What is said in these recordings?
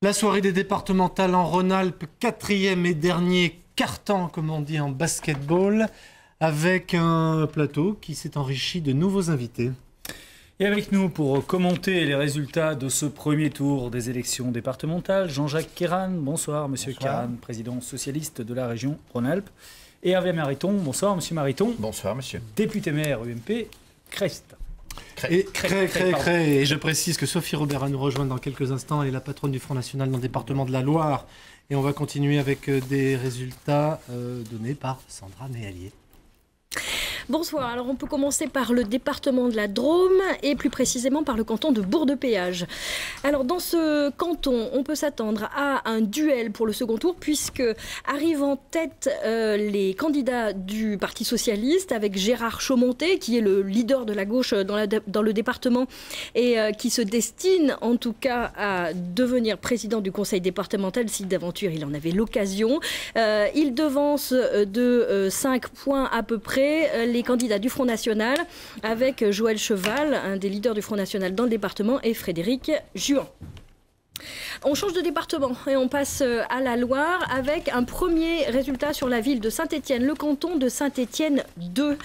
La soirée des départementales en Rhône-Alpes, quatrième et dernier quart-temps, comme on dit en basketball, avec un plateau qui s'est enrichi de nouveaux invités. Et avec nous pour commenter les résultats de ce premier tour des élections départementales, Jean-Jacques Kéran. Bonsoir, monsieur Kéran, président socialiste de la région Rhône-Alpes. Et Hervé Mariton. Bonsoir, monsieur Mariton. Bonsoir, monsieur. Député maire UMP, Crest. Et je précise que Sophie Robert va nous rejoindre dans quelques instants. Elle est la patronne du Front National dans le département de la Loire. Et on va continuer avec des résultats donnés par Sandra Méallier. Bonsoir, alors on peut commencer par le département de la Drôme et plus précisément par le canton de Bourg-de-Péage. Alors dans ce canton, on peut s'attendre à un duel pour le second tour puisque arrivent en tête les candidats du Parti Socialiste avec Gérard Chaumonté qui est le leader de la gauche dans le département et qui se destine en tout cas à devenir président du conseil départemental si d'aventure il en avait l'occasion. Il devance de 5 points à peu près les candidats du Front National avec Joël Cheval, un des leaders du Front National dans le département, et Frédéric Juan. On change de département et on passe à la Loire avec un premier résultat sur la ville de Saint-Étienne, le canton de Saint-Étienne 2.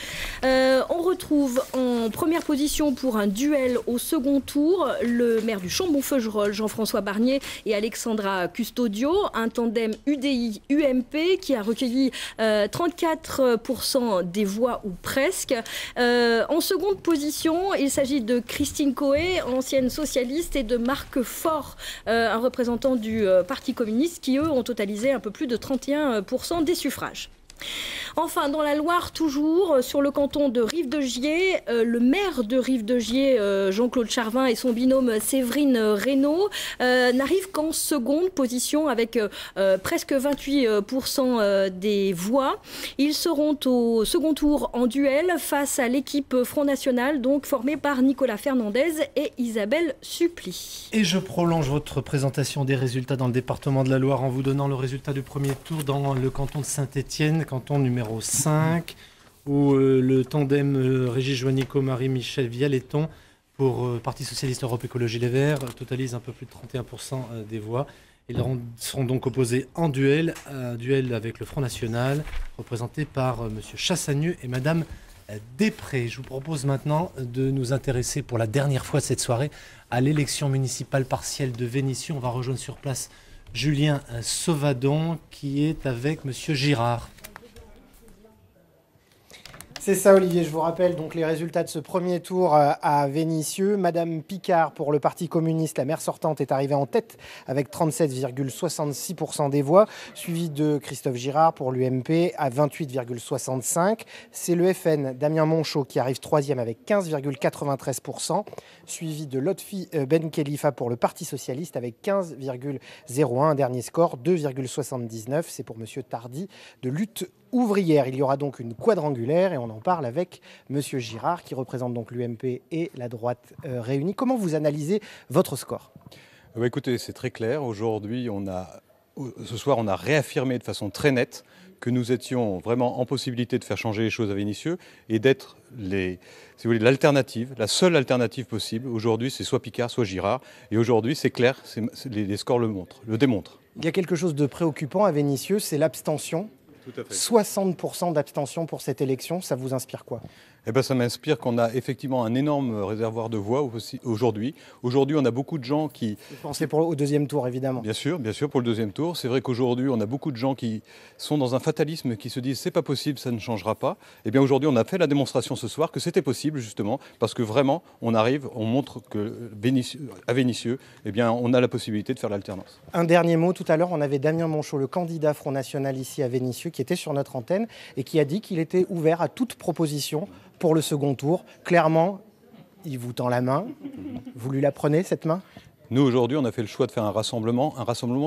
On retrouve en première position pour un duel au second tour le maire du Chambon-Feugerolles, Jean-François Barnier, et Alexandra Custodio, un tandem UDI-UMP qui a recueilli 34% des voix ou presque. En seconde position, il s'agit de Christine Coé, ancienne socialiste, et de Marc Faure, un représentant du Parti communiste qui, eux, ont totalisé un peu plus de 31% des suffrages. Enfin, dans la Loire, toujours, sur le canton de Rive-de-Gier, le maire de Rive-de-Gier, Jean-Claude Charvin, et son binôme Séverine Reynaud n'arrivent qu'en seconde position avec presque 28% des voix. Ils seront au second tour en duel face à l'équipe Front National, donc formée par Nicolas Fernandez et Isabelle Supply. Et je prolonge votre présentation des résultats dans le département de la Loire en vous donnant le résultat du premier tour dans le canton de Saint-Étienne, canton numéro 5, où le tandem Régis Joannico, Marie-Michel Vialetton pour Parti Socialiste Europe Écologie Les Verts totalise un peu plus de 31% des voix. Ils seront donc opposés en duel, un duel avec le Front National, représenté par M. Chassagneux et Mme Després. Je vous propose maintenant de nous intéresser pour la dernière fois cette soirée à l'élection municipale partielle de Vénissieux. On va rejoindre sur place Julien Sauvadon qui est avec M. Girard. C'est ça, Olivier. Je vous rappelle donc les résultats de ce premier tour à Vénissieux. Madame Picard, pour le Parti communiste, la maire sortante, est arrivée en tête avec 37,66% des voix, suivi de Christophe Girard pour l'UMP à 28,65%. C'est le FN, Damien Monchot, qui arrive troisième avec 15,93%, suivi de Lotfi Ben Khelifa pour le Parti socialiste avec 15,01%. Un dernier score, 2,79%. C'est pour Monsieur Tardy de Lutte ouvrière. Il y aura donc une quadrangulaire et on en parle avec Monsieur Girard qui représente donc l'UMP et la droite réunie. Comment vous analysez votre score ? Écoutez, c'est très clair. Aujourd'hui, ce soir, on a réaffirmé de façon très nette que nous étions vraiment en possibilité de faire changer les choses à Vénissieux et d'être si vous voulez, l'alternative, la seule alternative possible. Aujourd'hui, c'est soit Picard, soit Girard. Et aujourd'hui, c'est clair, les scores le démontrent. Il y a quelque chose de préoccupant à Vénissieux, c'est l'abstention. 60% d'abstention pour cette élection, ça vous inspire quoi ? Ça m'inspire qu'on a effectivement un énorme réservoir de voix aujourd'hui. Aujourd'hui, on a beaucoup de gens qui... Vous pensez au deuxième tour, évidemment. Bien sûr, pour le deuxième tour. C'est vrai qu'aujourd'hui, on a beaucoup de gens qui sont dans un fatalisme, qui se disent « c'est pas possible, ça ne changera pas ». Eh bien, aujourd'hui, on a fait la démonstration ce soir que c'était possible, justement, parce que vraiment, on montre qu'à Vénissieux, eh bien, on a la possibilité de faire l'alternance. Un dernier mot, tout à l'heure, on avait Damien Monchot, le candidat Front National ici à Vénissieux, qui était sur notre antenne et qui a dit qu'il était ouvert à toute proposition pour le second tour. Clairement, il vous tend la main. Vous lui la prenez, cette main ? Nous, aujourd'hui, on a fait le choix de faire un rassemblement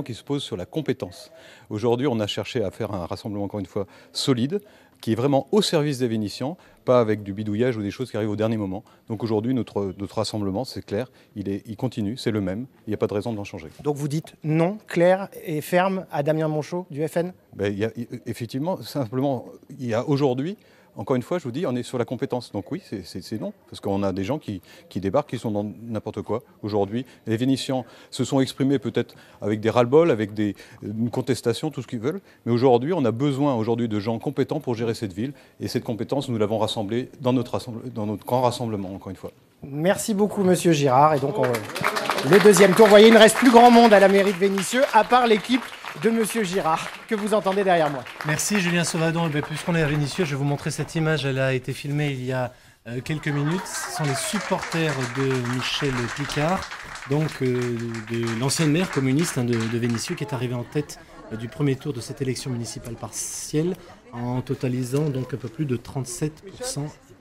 qui se pose sur la compétence. Aujourd'hui, on a cherché à faire un rassemblement, encore une fois, solide, qui est vraiment au service des Vénitiens, pas avec du bidouillage ou des choses qui arrivent au dernier moment. Donc aujourd'hui, notre rassemblement, c'est clair, il continue, c'est le même, il n'y a pas de raison d'en changer. Donc vous dites non, clair et ferme à Damien Monchot du FN ? Effectivement, simplement, il y a aujourd'hui, encore une fois, je vous dis, on est sur la compétence. Donc oui, c'est non, parce qu'on a des gens qui débarquent, qui sont dans n'importe quoi aujourd'hui. Les Vénitiens se sont exprimés peut-être avec des ras-le-bol, avec une contestation, tout ce qu'ils veulent. Mais aujourd'hui, on a besoin de gens compétents pour gérer cette ville. Et cette compétence, nous l'avons rassemblée dans notre grand rassemblement, encore une fois. Merci beaucoup, Monsieur Girard. Et donc, le deuxième tour, vous voyez, il ne reste plus grand monde à la mairie de Vénissieux, à part l'équipe de Monsieur Girard, que vous entendez derrière moi. Merci Julien Sauvadon. Puisqu'on est à Vénissieux, je vais vous montrer cette image. Elle a été filmée il y a quelques minutes. Ce sont les supporters de Michel Picard, donc de l'ancienne maire communiste de Vénissieux, qui est arrivée en tête du premier tour de cette élection municipale partielle, en totalisant donc un peu plus de 37%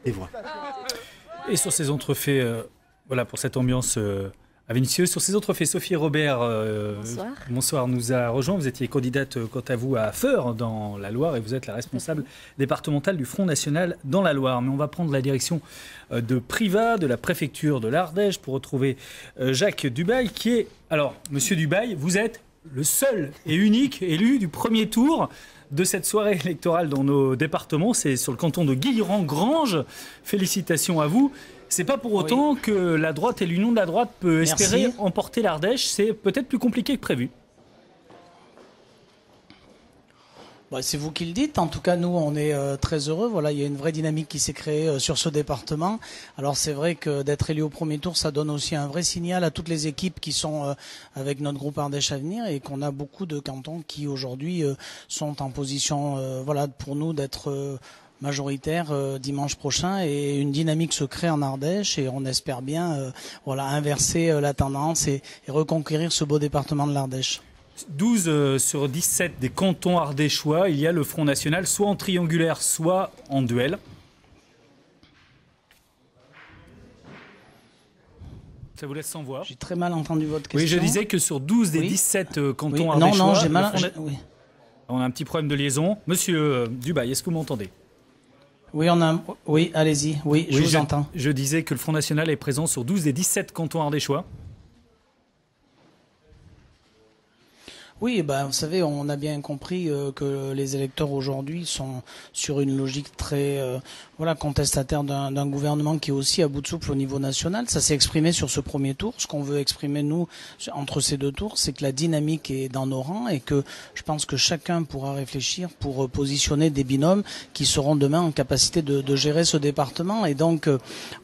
des voix. Et sur ces entrefaits, voilà pour cette ambiance à Vénissieux. Sur ces autres faits, Sophie Robert, bonsoir, nous a rejoint. Vous étiez candidate, quant à vous, à Feurs, dans la Loire, et vous êtes la responsable départementale du Front National dans la Loire. Mais on va prendre la direction de Privas, de la préfecture de l'Ardèche, pour retrouver Jacques Dubail, qui est... Alors, monsieur Dubail, vous êtes le seul et unique élu du premier tour de cette soirée électorale dans nos départements. C'est sur le canton de Guilherand-Granges. Félicitations à vous. C'est pas pour autant que la droite et l'union de la droite peut espérer emporter l'Ardèche. C'est peut-être plus compliqué que prévu. C'est vous qui le dites. En tout cas, nous, on est très heureux. Voilà, il y a une vraie dynamique qui s'est créée sur ce département. Alors, c'est vrai que d'être élu au premier tour, ça donne aussi un vrai signal à toutes les équipes qui sont avec notre groupe Ardèche Avenir, et qu'on a beaucoup de cantons qui aujourd'hui sont en position, voilà, pour nous d'être majoritaire dimanche prochain, et une dynamique se crée en Ardèche, et on espère bien, voilà, inverser la tendance et reconquérir ce beau département de l'Ardèche. 12 sur 17 des cantons ardéchois, il y a le Front National, soit en triangulaire, soit en duel. Ça vous laisse sans voix. J'ai très mal entendu votre question. Oui, je disais que sur 12 des 17 cantons ardéchois... Non, j'ai mal... Oui. On a un petit problème de liaison. Monsieur Dubail, est-ce que vous m'entendez ? Oui, allez-y. Oui, je vous entends. Je disais que le Front National est présent sur 12 des 17 cantons ardéchois. Oui, vous savez, on a bien compris que les électeurs aujourd'hui sont sur une logique très contestataire d'un gouvernement qui est aussi à bout de souffle au niveau national. Ça s'est exprimé sur ce premier tour. Ce qu'on veut exprimer, nous, entre ces deux tours, c'est que la dynamique est dans nos rangs, et que je pense que chacun pourra réfléchir pour positionner des binômes qui seront demain en capacité de gérer ce département. Et donc,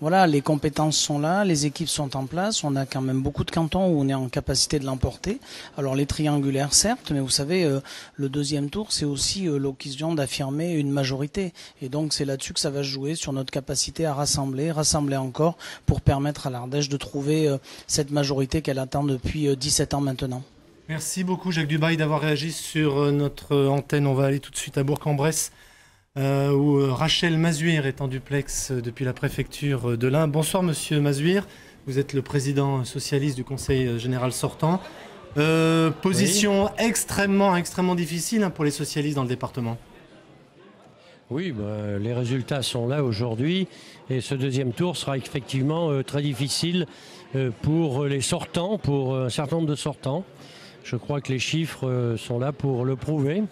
voilà, les compétences sont là, les équipes sont en place. On a quand même beaucoup de cantons où on est en capacité de l'emporter. Alors, les triangulaires, certes, mais vous savez, le deuxième tour, c'est aussi l'occasion d'affirmer une majorité. Et donc, c'est là-dessus que ça va se jouer, sur notre capacité à rassembler encore, pour permettre à l'Ardèche de trouver cette majorité qu'elle attend depuis 17 ans maintenant. Merci beaucoup, Jacques Dubail, d'avoir réagi sur notre antenne. On va aller tout de suite à Bourg-en-Bresse, où Rachel Mazuir est en duplex depuis la préfecture de l'Ain. Bonsoir, monsieur Mazuir. Vous êtes le président socialiste du Conseil général sortant. Position extrêmement difficile pour les socialistes dans le département. Oui, les résultats sont là aujourd'hui, et ce deuxième tour sera effectivement très difficile pour les sortants, pour un certain nombre de sortants. Je crois que les chiffres sont là pour le prouver.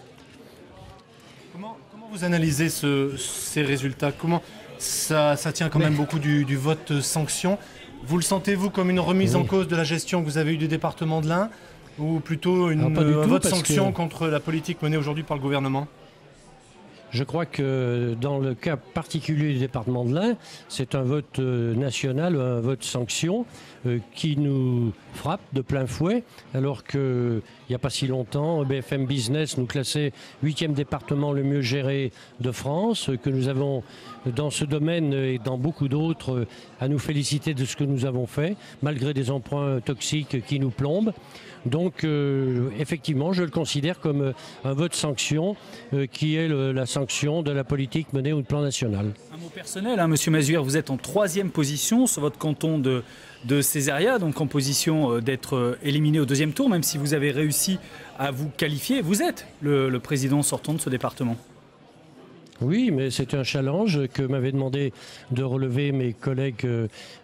Comment vous analysez ces résultats ? Comment ça tient quand même beaucoup du vote sanction. Vous le sentez-vous comme une remise en cause de la gestion que vous avez eue du département de l'Ain, ou plutôt un vote sanction contre la politique menée aujourd'hui par le gouvernement ? Je crois que dans le cas particulier du département de l'Ain, c'est un vote national, un vote sanction qui nous frappe de plein fouet, alors qu'il n'y a pas si longtemps, BFM Business nous classait 8e département le mieux géré de France, que nous avons dans ce domaine et dans beaucoup d'autres à nous féliciter de ce que nous avons fait, malgré des emprunts toxiques qui nous plombent. Donc effectivement, je le considère comme un vote sanction qui est la sanction de la politique menée au plan national. Un mot personnel, monsieur Mazuir, vous êtes en 3e position sur votre canton de Césaria, donc en position d'être éliminé au deuxième tour, même si vous avez réussi à vous qualifier. Vous êtes le président sortant de ce département. Oui, mais c'est un challenge que m'avaient demandé de relever mes collègues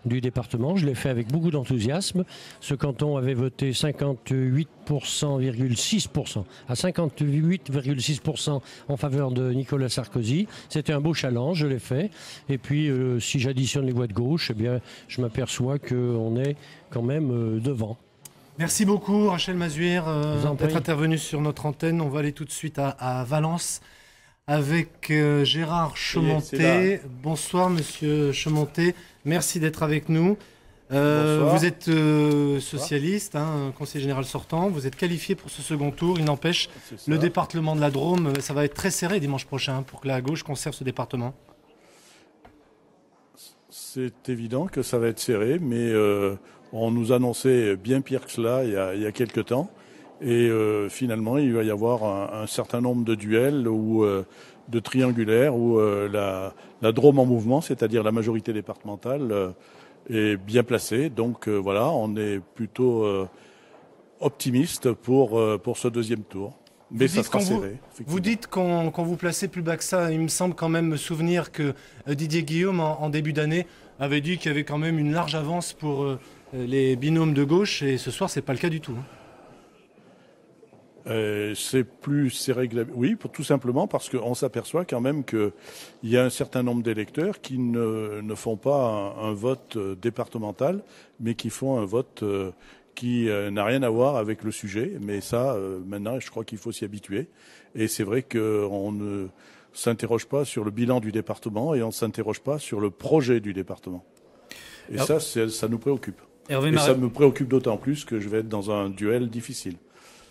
du département. Je l'ai fait avec beaucoup d'enthousiasme. Ce canton avait voté 58,6% à 58,6% en faveur de Nicolas Sarkozy. C'était un beau challenge, je l'ai fait. Et puis, si j'additionne les voix de gauche, eh bien, je m'aperçois qu'on est quand même devant. Merci beaucoup, Rachel Mazuir, d'être intervenue sur notre antenne. On va aller tout de suite à Valence avec Gérard Chemontet. Bonsoir, monsieur Chemontet. Merci d'être avec nous. Vous êtes socialiste, conseiller général sortant. Vous êtes qualifié pour ce second tour. Il n'empêche, le département de la Drôme, ça va être très serré dimanche prochain pour que la gauche conserve ce département. C'est évident que ça va être serré, mais on nous annonçait bien pire que cela il y a quelques temps. Et finalement, il va y avoir un certain nombre de duels ou de triangulaires où la Drôme en mouvement, c'est-à-dire la majorité départementale, est bien placée. Donc voilà, on est plutôt optimiste pour ce deuxième tour. Mais ça sera serré. Vous dites qu'on vous placez plus bas que ça. Il me semble quand même me souvenir que Didier Guillaume, en début d'année, avait dit qu'il y avait quand même une large avance pour les binômes de gauche. Et ce soir, c'est pas le cas du tout. C'est plus serré que oui, tout simplement parce qu'on s'aperçoit quand même qu'il y a un certain nombre d'électeurs qui ne font pas un vote départemental, mais qui font un vote qui n'a rien à voir avec le sujet. Mais ça, maintenant, je crois qu'il faut s'y habituer. Et c'est vrai qu'on ne s'interroge pas sur le bilan du département et on ne s'interroge pas sur le projet du département. Et ça nous préoccupe. Et ça me préoccupe d'autant plus que je vais être dans un duel difficile.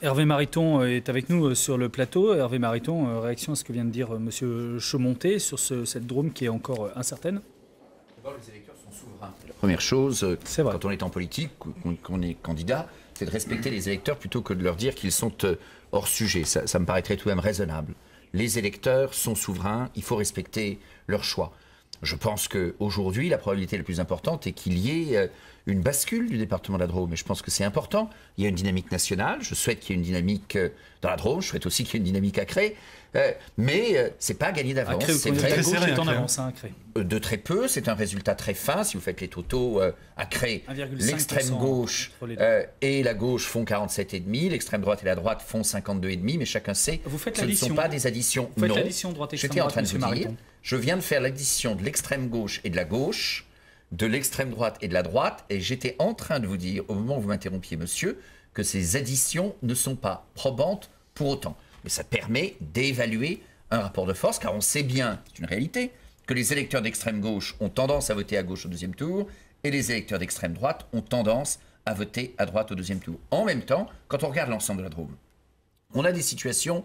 Hervé Mariton est avec nous sur le plateau. Hervé Mariton, réaction à ce que vient de dire M. Chemontet sur cette Drôme qui est encore incertaine. D'abord, les électeurs sont souverains. La première chose, quand on est en politique, qu'on est candidat, c'est de respecter les électeurs plutôt que de leur dire qu'ils sont hors sujet. Ça me paraîtrait tout de même raisonnable. Les électeurs sont souverains, il faut respecter leur choix. Je pense qu'aujourd'hui, la probabilité la plus importante est qu'il y ait une bascule du département de la Drôme. Et je pense que c'est important. Il y a une dynamique nationale. Je souhaite qu'il y ait une dynamique dans la Drôme. Je souhaite aussi qu'il y ait une dynamique à Cré. Mais c'est pas gagné d'avance. C'est très serré en avance à Cré. De très peu. C'est un résultat très fin. Si vous faites les totaux à Cré, l'extrême gauche et la gauche font 47,5. L'extrême droite et la droite font 52,5. Mais chacun sait que ce ne sont pas des additions. Vous faites l'addition droite-extrême droite, j'étais en train de vous dire. Je viens de faire l'addition de l'extrême gauche et de la gauche, de l'extrême droite et de la droite, et j'étais en train de vous dire, au moment où vous m'interrompiez, monsieur, que ces additions ne sont pas probantes pour autant. Mais ça permet d'évaluer un rapport de force, car on sait bien, c'est une réalité, que les électeurs d'extrême gauche ont tendance à voter à gauche au deuxième tour, et les électeurs d'extrême droite ont tendance à voter à droite au deuxième tour. En même temps, quand on regarde l'ensemble de la Drôme, on a des situations,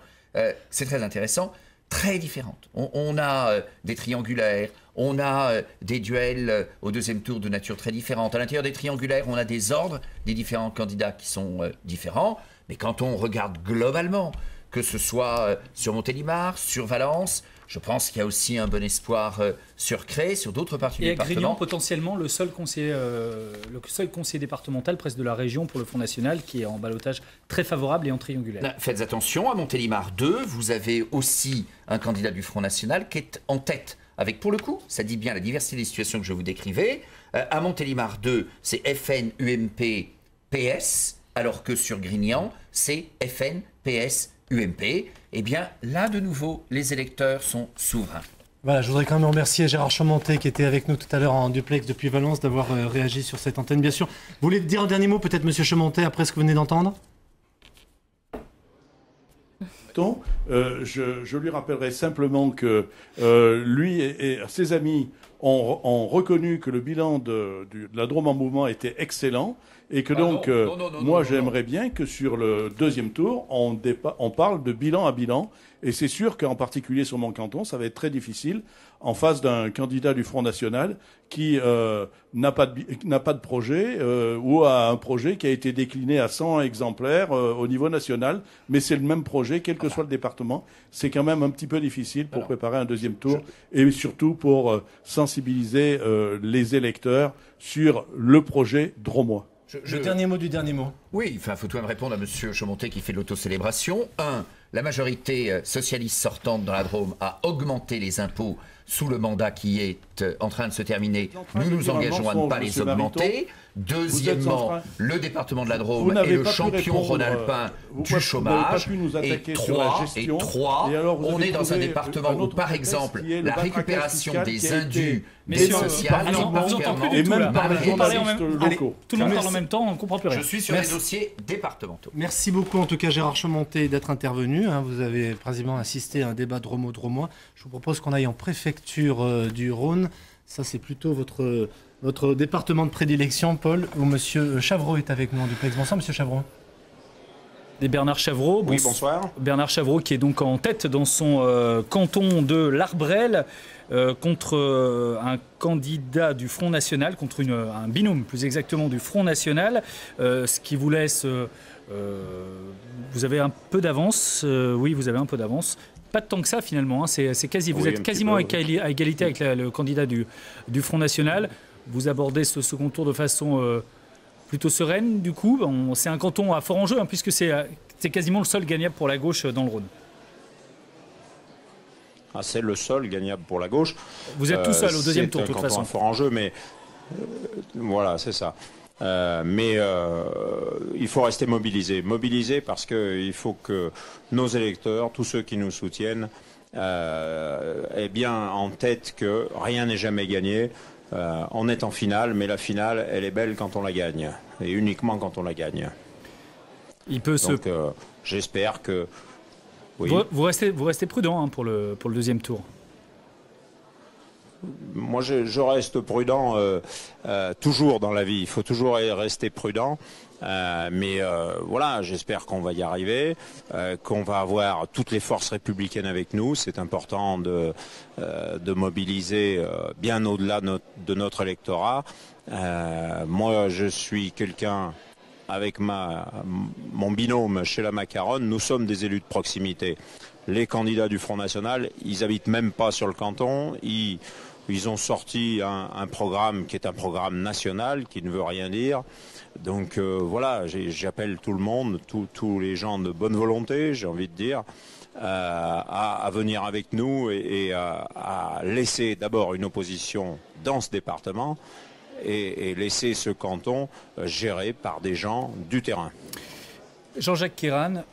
c'est très intéressant, très différentes. On a des triangulaires, on a des duels au deuxième tour de nature très différente. À l'intérieur des triangulaires, on a des ordres des différents candidats qui sont différents. Mais quand on regarde globalement, que ce soit sur Montélimar, sur Valence, je pense qu'il y a aussi un bon espoir sur Cré, sur d'autres parties du département. Et à Grignan, potentiellement, le seul conseiller départemental presque de la région pour le Front National qui est en ballottage très favorable et en triangulaire. Là, faites attention, à Montélimar 2, vous avez aussi un candidat du Front National qui est en tête. Avec, pour le coup, ça dit bien la diversité des situations que je vous décrivais. À Montélimar 2, c'est FN, UMP, PS, alors que sur Grignan, c'est FN, PS, UMP. Eh bien, là, de nouveau, les électeurs sont souverains. Voilà, je voudrais quand même remercier Gérard Chemontet qui était avec nous tout à l'heure en duplex depuis Valence d'avoir réagi sur cette antenne. Bien sûr, vous voulez dire un dernier mot, peut-être, monsieur Chemontet, après ce que vous venez d'entendre ? Je lui rappellerai simplement que lui et ses amis ont reconnu que le bilan de la Drôme en mouvement était excellent et que moi j'aimerais bien que sur le deuxième tour on parle de bilan à bilan, et c'est sûr qu'en particulier sur mon canton ça va être très difficile en face d'un candidat du Front National qui n'a pas de projet ou a un projet qui a été décliné à 100 exemplaires au niveau national, mais c'est le même projet quel que soit le département. C'est quand même un petit peu difficile pour préparer un deuxième tour et surtout pour sensibiliser les électeurs sur le projet drômois. Le dernier mot du dernier mot. Oui, il faut tout de même répondre à M. Chemontet qui fait de l'autocélébration. la majorité socialiste sortante dans la Drôme a augmenté les impôts sous le mandat qui est en train de se terminer. Nous nous engageons à ne pas les augmenter. Deuxièmement, le département de la Drôme est le champion rhône-alpin du chômage. Et trois, on est dans un département où, par exemple, la récupération des indus, des sociales, et même par les journalistes locaux. Tout le monde parle en même temps, on ne comprend plus rien. Je suis sur les dossiers départementaux. Merci beaucoup, en tout cas, Gérard Chemontet, d'être intervenu. Vous avez quasiment assisté à un débat dromo-dromois. Je vous propose qu'on aille en préfecture du Rhône. Ça, c'est plutôt votre département de prédilection, Paul, où Monsieur Chavreau est avec nous en duplex. Bonsoir, Monsieur Chavreau. Et Bernard Chavreau. Oui, bonsoir. Bernard Chavreau qui est donc en tête dans son canton de l'Arbrel contre un candidat du Front National, contre un binôme plus exactement du Front National, ce qui vous laisse... vous avez un peu d'avance. Oui, vous avez un peu d'avance. Pas de tant que ça finalement, c'est quasi. Vous êtes quasiment à égalité avec le candidat du Front National. Vous abordez ce second tour de façon plutôt sereine du coup. C'est un canton à fort enjeu puisque c'est quasiment le seul gagnable pour la gauche dans le Rhône. Ah, c'est le seul gagnable pour la gauche. Vous êtes tout seul au deuxième tour de toute façon. C'est un canton à fort enjeu, mais voilà, c'est ça. Mais il faut rester mobilisé parce qu'il faut que nos électeurs, tous ceux qui nous soutiennent, aient bien en tête que rien n'est jamais gagné. On est en finale, mais la finale, elle est belle quand on la gagne, et uniquement quand on la gagne. Donc, j'espère que... Oui. Vous restez prudent pour le deuxième tour. Moi, je reste prudent toujours dans la vie. Il faut toujours rester prudent. Mais voilà, j'espère qu'on va y arriver, qu'on va avoir toutes les forces républicaines avec nous. C'est important de mobiliser bien au-delà de notre électorat. Moi, je suis quelqu'un... Avec mon binôme Sheila Macaron, nous sommes des élus de proximité. Les candidats du Front National, ils habitent même pas sur le canton. Ils ont sorti un programme qui est un programme national, qui ne veut rien dire. Donc voilà, j'appelle tout le monde, tous les gens de bonne volonté, j'ai envie de dire, à venir avec nous et à laisser d'abord une opposition dans ce département et laisser ce canton géré par des gens du terrain. Jean-Jacques Kéran,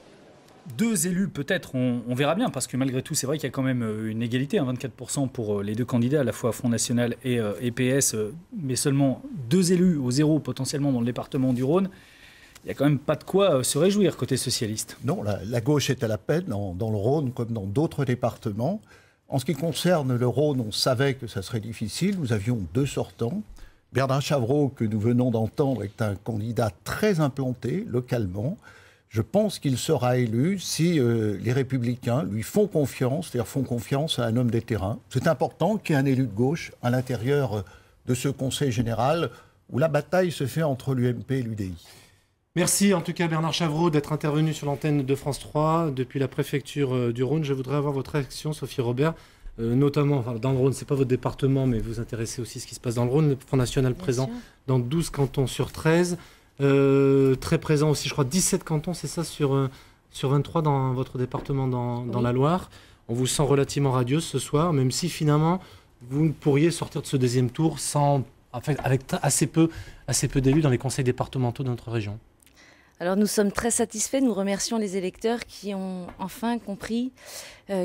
deux élus peut-être, on verra bien, parce que malgré tout, c'est vrai qu'il y a quand même une égalité, 24% pour les deux candidats, à la fois Front National et PS, mais seulement deux élus au zéro potentiellement dans le département du Rhône. Il n'y a quand même pas de quoi se réjouir côté socialiste. Non, la gauche est à la peine dans le Rhône comme dans d'autres départements. En ce qui concerne le Rhône, on savait que ça serait difficile. Nous avions deux sortants. Bernard Chavreau, que nous venons d'entendre, est un candidat très implanté localement. Je pense qu'il sera élu si les Républicains lui font confiance, c'est-à-dire font confiance à un homme des terrains. C'est important qu'il y ait un élu de gauche à l'intérieur de ce Conseil général où la bataille se fait entre l'UMP et l'UDI. Merci en tout cas Bernard Chavreau d'être intervenu sur l'antenne de France 3 depuis la préfecture du Rhône. Je voudrais avoir votre réaction, Sophie Robert. Notamment dans le Rhône, ce n'est pas votre département, mais vous intéressez aussi à ce qui se passe dans le Rhône. Le Front National présent dans 12 cantons sur 13. Très présent aussi, je crois, 17 cantons, c'est ça, sur 23 dans votre département dans la Loire. On vous sent relativement radieuse ce soir, même si finalement, vous pourriez sortir de ce deuxième tour avec assez peu d'élus dans les conseils départementaux de notre région. Alors nous sommes très satisfaits, nous remercions les électeurs qui ont enfin compris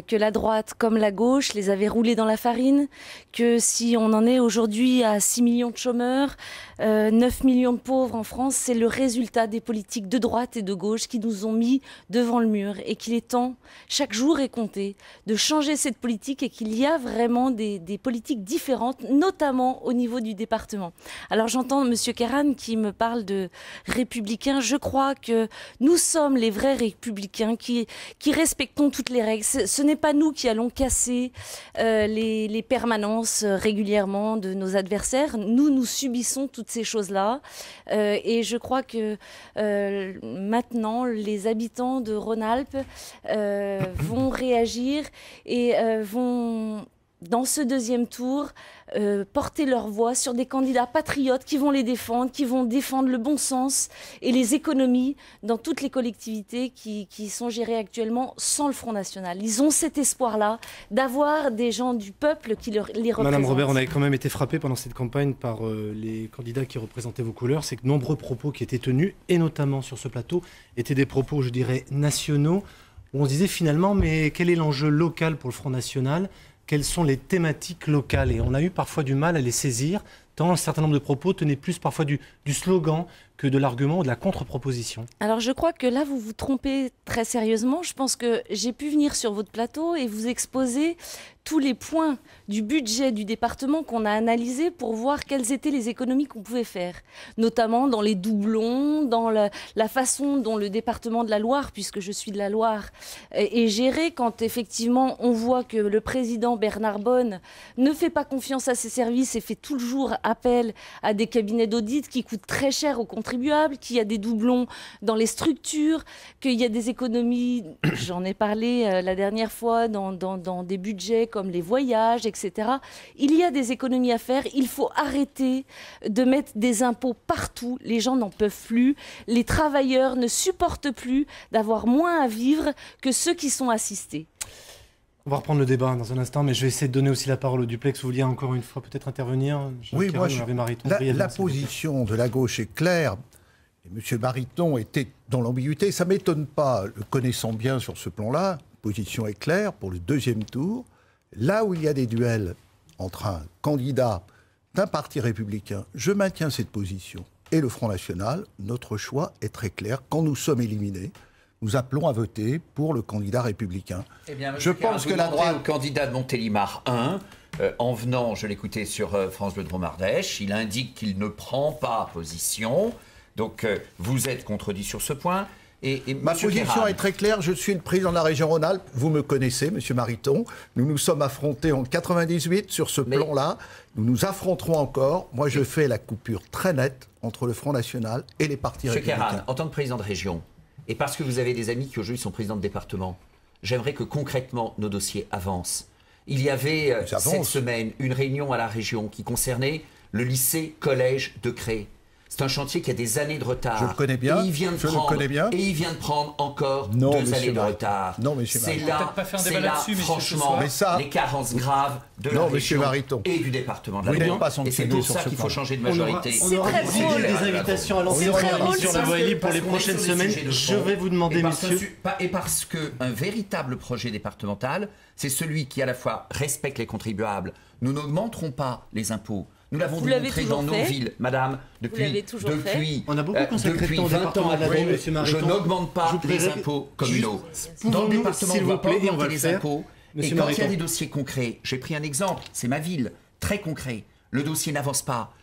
que la droite comme la gauche les avait roulés dans la farine, que si on en est aujourd'hui à 6 millions de chômeurs, 9 millions de pauvres en France, c'est le résultat des politiques de droite et de gauche qui nous ont mis devant le mur et qu'il est temps, chaque jour est compté, de changer cette politique et qu'il y a vraiment des politiques différentes, notamment au niveau du département. Alors j'entends M. Kéran qui me parle de républicains, je crois que nous sommes les vrais républicains qui respectons toutes les règles. Ce n'est pas nous qui allons casser les permanences régulièrement de nos adversaires. Nous subissons toutes ces choses-là. Et je crois que maintenant, les habitants de Rhône-Alpes vont réagir et vont dans ce deuxième tour, porter leur voix sur des candidats patriotes qui vont les défendre, qui vont défendre le bon sens et les économies dans toutes les collectivités qui sont gérées actuellement sans le Front National. Ils ont cet espoir-là d'avoir des gens du peuple qui les représentent. Madame Robert, on avait quand même été frappé pendant cette campagne par les candidats qui représentaient vos couleurs. C'est que nombreux propos qui étaient tenus, et notamment sur ce plateau, étaient des propos, je dirais, nationaux, où on se disait finalement, mais quel est l'enjeu local pour le Front National ? Quelles sont les thématiques locales? Et on a eu parfois du mal à les saisir, tant un certain nombre de propos tenaient plus parfois du slogan que de l'argument ou de la contre-proposition. Alors je crois que là, vous vous trompez très sérieusement. Je pense que j'ai pu venir sur votre plateau et vous exposer tous les points du budget du département qu'on a analysé pour voir quelles étaient les économies qu'on pouvait faire, notamment dans les doublons, dans la façon dont le département de la Loire, puisque je suis de la Loire, est géré quand effectivement on voit que le président Bernard Bonne ne fait pas confiance à ses services et fait toujours appel à des cabinets d'audit qui coûtent très cher aux contribuables, qu'il y a des doublons dans les structures, qu'il y a des économies, j'en ai parlé la dernière fois, dans des budgets comme les voyages, etc. Il y a des économies à faire. Il faut arrêter de mettre des impôts partout. Les gens n'en peuvent plus. Les travailleurs ne supportent plus d'avoir moins à vivre que ceux qui sont assistés. On va reprendre le débat dans un instant, mais je vais essayer de donner aussi la parole au duplex. Vous vouliez encore une fois peut-être intervenir? Oui, moi, la position de la gauche est claire. Et M. Mariton était dans l'ambiguïté. Ça ne m'étonne pas, le connaissant bien sur ce plan-là. La position est claire pour le deuxième tour. Là où il y a des duels entre un candidat d'un parti républicain, je maintiens cette position. Et le Front National, notre choix est très clair. Quand nous sommes éliminés, nous appelons à voter pour le candidat républicain. Eh bien, je pense que la droite... au candidat de Montélimar 1, en venant, je l'écoutais sur France Bleu Drôme Ardèche, il indique qu'il ne prend pas position. Donc, vous êtes contredit sur ce point. Ma position est très claire, je suis le président de la région Rhône-Alpes, vous me connaissez, M. Mariton, nous nous sommes affrontés en 98 sur ce plan-là, nous nous affronterons encore, moi je fais la coupure très nette entre le Front National et les partis républicains. M. Kéran, en tant que président de région, et parce que vous avez des amis qui aujourd'hui sont présidents de département, j'aimerais que concrètement nos dossiers avancent. Il y avait cette semaine une réunion à la région qui concernait le lycée-collège de Cré. C'est un chantier qui a des années de retard. Je le connais bien. Et il vient de prendre encore 2 années de retard. Non, monsieur Mariton. C'est là, franchement, les carences graves de la région et du département de la Loire. Et c'est pour ça qu'il faut changer de majorité. On aura des invitations à lancer sur la voie libre pour les prochaines semaines. Je vais vous demander, monsieur... Et parce qu'un véritable projet départemental, c'est celui qui à la fois respecte les contribuables. Nous n'augmenterons pas les impôts. Nous l'avons démontré dans nos villes, madame, depuis on a beaucoup consacré de temps 20 ans à la Drôme, je n'augmente pas les impôts communaux. Dans le département, on va pas augmenter les impôts. Et quand il y a des dossiers concrets, j'ai pris un exemple, c'est ma ville, très concret. Le dossier n'avance pas.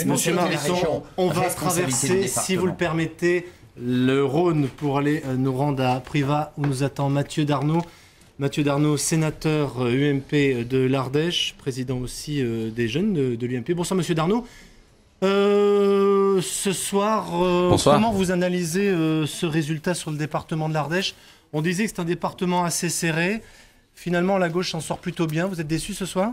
Monsieur Mariton, on va traverser, si vous le permettez, le Rhône pour aller nous rendre à Privas, où nous attend Mathieu Darnaud. Mathieu Darnaud, sénateur UMP de l'Ardèche, président aussi des jeunes de l'UMP. Bonsoir Monsieur Darnaud. Ce soir, comment vous analysez ce résultat sur le département de l'Ardèche? On disait que c'est un département assez serré. Finalement, la gauche s'en sort plutôt bien. Vous êtes déçu ce soir?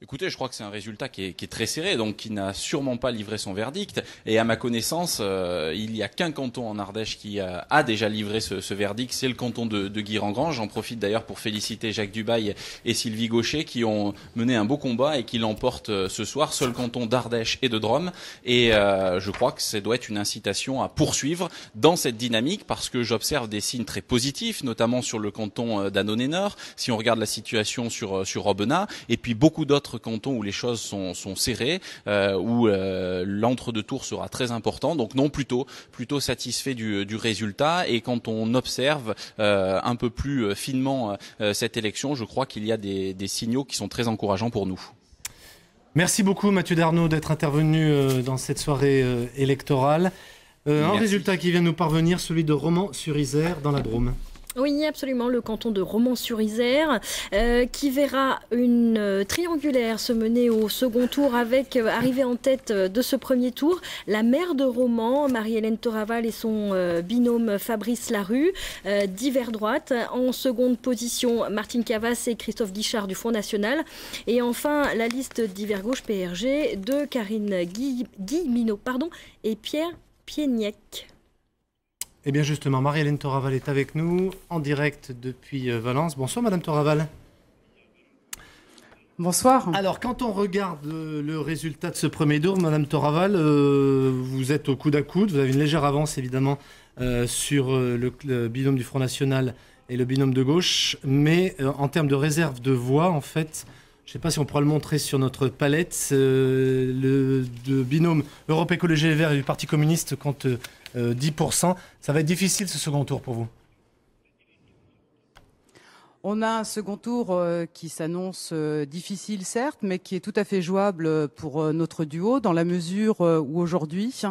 Écoutez, je crois que c'est un résultat qui est très serré, donc qui n'a sûrement pas livré son verdict. Et à ma connaissance, il n'y a qu'un canton en Ardèche qui a déjà livré ce verdict, c'est le canton de Guirengrange. J'en profite d'ailleurs pour féliciter Jacques Dubail et Sylvie Gaucher qui ont mené un beau combat et qui l'emportent ce soir, seul canton d'Ardèche et de Drôme. Et je crois que ça doit être une incitation à poursuivre dans cette dynamique parce que j'observe des signes très positifs, notamment sur le canton d'Annonay-Nord, si on regarde la situation sur Aubenas, et puis beaucoup d'autres cantons où les choses sont serrées, où l'entre-deux-tours sera très important. Donc non, plutôt satisfait du résultat. Et quand on observe un peu plus finement cette élection, je crois qu'il y a des signaux qui sont très encourageants pour nous. Merci beaucoup Mathieu Darnaud d'être intervenu dans cette soirée électorale. Un résultat qui vient nous parvenir, celui de Romans-sur-Isère dans la Drôme. Oui, absolument, le canton de Romans-sur-Isère, qui verra une triangulaire se mener au second tour avec, arrivée en tête de ce premier tour, la maire de Romans, Marie-Hélène Toraval et son binôme Fabrice Larue, d'hiver droite. En seconde position, Martine Cavas et Christophe Guichard du Front National. Et enfin, la liste d'hiver gauche PRG de Karine Guilleminot et Pierre Pieniec. Eh bien justement, Marie-Hélène Toraval est avec nous en direct depuis Valence. Bonsoir Madame Toraval. Bonsoir. Alors quand on regarde le résultat de ce premier tour, Madame Toraval, vous êtes au coude à coude, vous avez une légère avance évidemment sur le binôme du Front National et le binôme de gauche, mais en termes de réserve de voix, en fait, je ne sais pas si on pourra le montrer sur notre palette, le binôme Europe Écologie Les Verts et du Parti communiste compte 10%. Ça va être difficile ce second tour pour vous? On a un second tour qui s'annonce difficile certes, mais qui est tout à fait jouable pour notre duo, dans la mesure où aujourd'hui,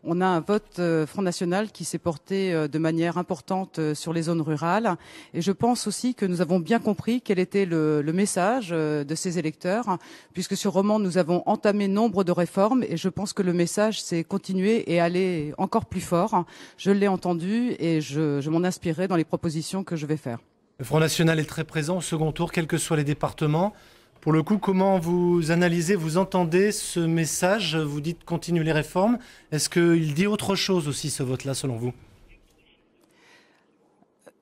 on a un vote Front National qui s'est porté de manière importante sur les zones rurales. Et je pense aussi que nous avons bien compris quel était le message de ces électeurs, puisque sur Romans, nous avons entamé nombre de réformes, et je pense que le message c'est continuer et aller encore plus fort. Je l'ai entendu et je m'en inspirerai dans les propositions que je vais faire. Le Front National est très présent au second tour, quels que soient les départements. Pour le coup, comment vous analysez, vous entendez ce message? Vous dites continuer les réformes. Est-ce qu'il dit autre chose aussi, ce vote-là, selon vous?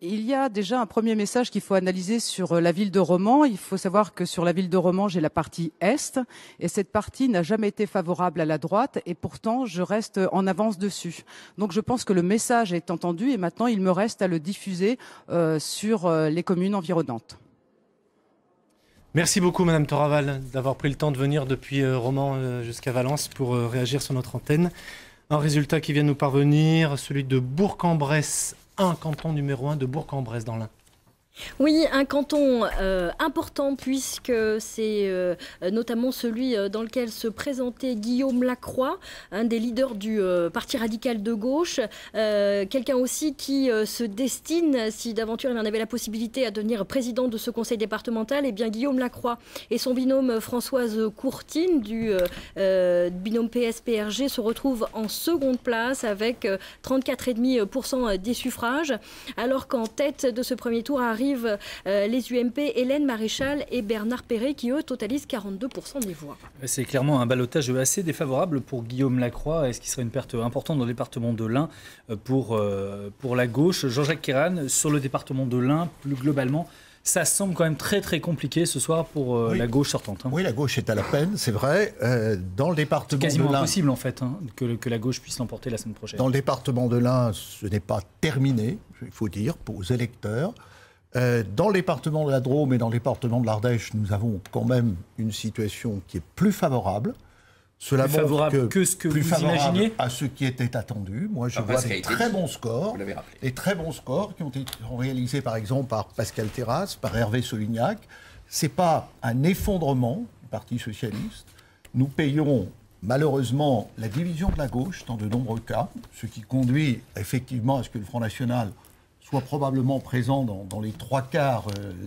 Il y a déjà un premier message qu'il faut analyser sur la ville de Romans. Il faut savoir que sur la ville de Romans, j'ai la partie Est, et cette partie n'a jamais été favorable à la droite, et pourtant je reste en avance dessus. Donc je pense que le message est entendu, et maintenant il me reste à le diffuser sur les communes environnantes. Merci beaucoup Madame Toraval d'avoir pris le temps de venir depuis Romans jusqu'à Valence pour réagir sur notre antenne. Un résultat qui vient nous parvenir, celui de Bourg-en-Bresse, canton numéro 1 de Bourg-en-Bresse dans l'Ain. Oui, un canton important puisque c'est notamment celui dans lequel se présentait Guillaume Lacroix, un des leaders du Parti radical de gauche, quelqu'un aussi qui se destine, si d'aventure il en avait la possibilité, à devenir président de ce conseil départemental. Et bien Guillaume Lacroix et son binôme Françoise Courtine du binôme PS-PRG se retrouvent en seconde place avec 34,5% des suffrages, alors qu'en tête de ce premier tour arrivent les UMP Hélène Maréchal et Bernard Perret qui eux totalisent 42% des voix. C'est clairement un ballottage assez défavorable pour Guillaume Lacroix, et ce qui serait une perte importante dans le département de l'Ain pour la gauche. Jean-Jacques Kéran, sur le département de l'Ain, plus globalement, ça semble quand même très très compliqué ce soir pour la gauche sortante. Oui, la gauche est à la peine, c'est vrai. Dans le département de l'Ain... C'est quasiment impossible en fait que la gauche puisse l'emporter la semaine prochaine. Dans le département de l'Ain, ce n'est pas terminé, il faut dire, pour les électeurs. Dans le département de la Drôme et dans le département de l'Ardèche, nous avons quand même une situation qui est plus favorable. Cela plus favorable que ce que vous imaginiez à ce qui était attendu. Moi, je vois des très bons scores. Des très bons scores qui ont été réalisés, par exemple, par Pascal Terrasse, par Hervé Solignac. Ce n'est pas un effondrement du Parti socialiste. Nous payons malheureusement la division de la gauche dans de nombreux cas, ce qui conduit effectivement à ce que le Front National soit probablement présent dans les 3/4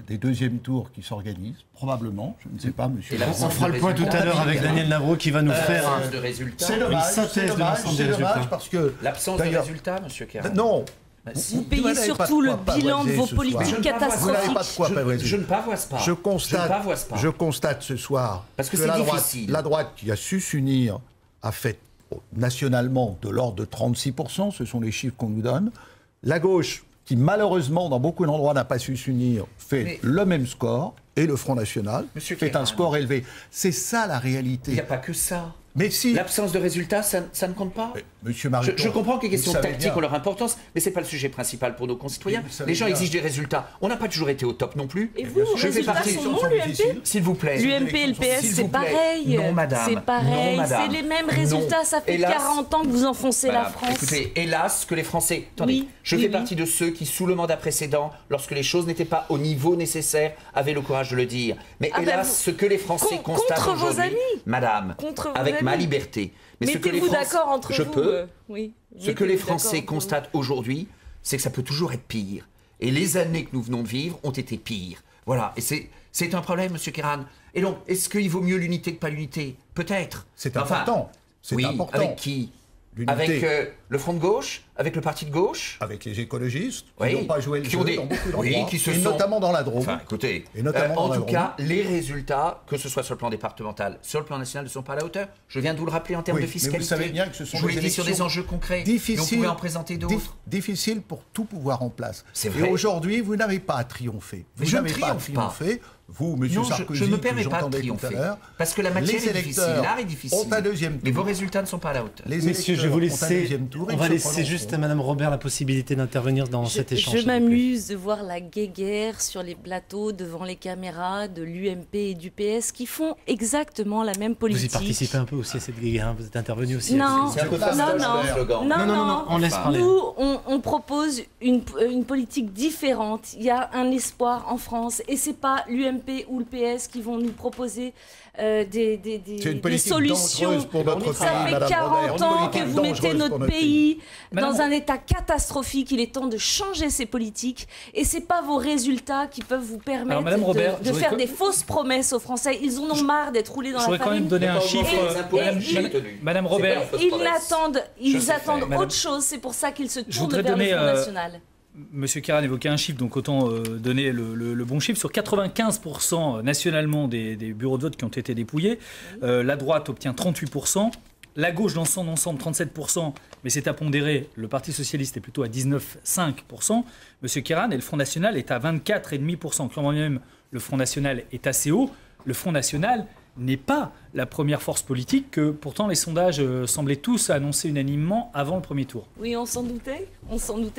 des deuxièmes tours qui s'organisent. Probablement, je ne sais pas, monsieur. On fera le point tout à l'heure avec Daniel Navreau qui va nous faire C'est dommage parce que... L'absence de résultats, monsieur Kéran. Non. Vous payez surtout le bilan de vos politiques catastrophiques. Vous n'avez pas de quoi pavoiser. Je ne pavoise pas. Je constate ce soir parce que la droite qui a su s'unir a fait nationalement de l'ordre de 36%, ce sont les chiffres qu'on nous donne. La gauche, qui malheureusement dans beaucoup d'endroits n'a pas su s'unir, fait le même score, et le Front National fait un score élevé. C'est ça la réalité. Il n'y a pas que ça. Mais si. L'absence de résultats, ça ne compte pas. Monsieur Mariton, je comprends que les questions tactiques ont leur importance, mais ce n'est pas le sujet principal pour nos concitoyens. Les gens exigent des résultats. On n'a pas toujours été au top non plus. Et vous, je fais partie. S'il vous plaît. L'UMP et le PS, c'est pareil. Non, madame. C'est pareil. C'est les mêmes résultats. Ça fait 40 ans que vous enfoncez la France. Écoutez, hélas, que les Français. Attendez, je fais partie de ceux qui, sous le mandat précédent, lorsque les choses n'étaient pas au niveau nécessaire, avaient le courage de le dire. Mais hélas, ce que les Français constatent aujourd'hui, madame, avec ma liberté. Mettez-vous d'accord entre vous. Je peux. Ce que les Français constatent aujourd'hui, c'est que ça peut toujours être pire. Et les années que nous venons de vivre ont été pires. Voilà, et c'est un problème, Monsieur Kéran. Et donc, est-ce qu'il vaut mieux l'unité que pas l'unité? Peut-être. C'est important. Oui, avec qui? Avec le Front de gauche? Avec le parti de gauche? Avec les écologistes, qui n'ont pas joué le jeu dans beaucoup d'endroits, et notamment dans la Drôme. Enfin, écoutez, en tout cas, les résultats, que ce soit sur le plan départemental, sur le plan national, ne sont pas à la hauteur. Je viens de vous le rappeler en termes de fiscalité. Mais vous savez bien que ce sont je vous l'ai dit sur des enjeux concrets. Difficiles, et on pouvait en présenter d'autres. Difficile pour tout pouvoir en place. C'est vrai. Et aujourd'hui, vous n'avez pas à triompher. Vous n'avez pas à triompher. Vous, M. Sarkozy, je ne me permets pas de triompher. Parce que la matière est difficile, l'art est difficile. Mais vos résultats ne sont pas à la hauteur. Messieurs, je vais vous laisser. On va laisser juste à Mme Robert la possibilité d'intervenir dans cet échange. Je m'amuse de voir la guéguerre sur les plateaux devant les caméras de l'UMP et du PS qui font exactement la même politique. Vous y participez un peu aussi à cette guéguerre, vous êtes intervenu aussi. Non, non, on laisse parler. Nous, on propose une politique différente. Il y a un espoir en France et c'est pas l'UMP ou le PS qui vont nous proposer des solutions. Pour notre Ça pays, fait 40 ans que vous mettez notre pays dans un état catastrophique. Il est temps de changer ces politiques et c'est pas vos résultats qui peuvent vous permettre de faire des fausses promesses aux Français. Ils en ont marre d'être roulés dans la farine. Je voudrais quand même donner un chiffre. Madame Robert. Ils attendent autre chose. C'est pour ça qu'ils se tournent vers le Front National. Monsieur Kéran évoquait un chiffre, donc autant donner le bon chiffre. Sur 95% nationalement des bureaux de vote qui ont été dépouillés, la droite obtient 38%, la gauche dans son ensemble 37%, mais c'est à pondérer, le Parti Socialiste est plutôt à 19,5%. Monsieur Kéran et le Front National est à 24,5%. Quand même le Front National est assez haut, le Front National n'est pas la première force politique que pourtant les sondages semblaient tous annoncer unanimement avant le premier tour. Oui, on s'en doutait,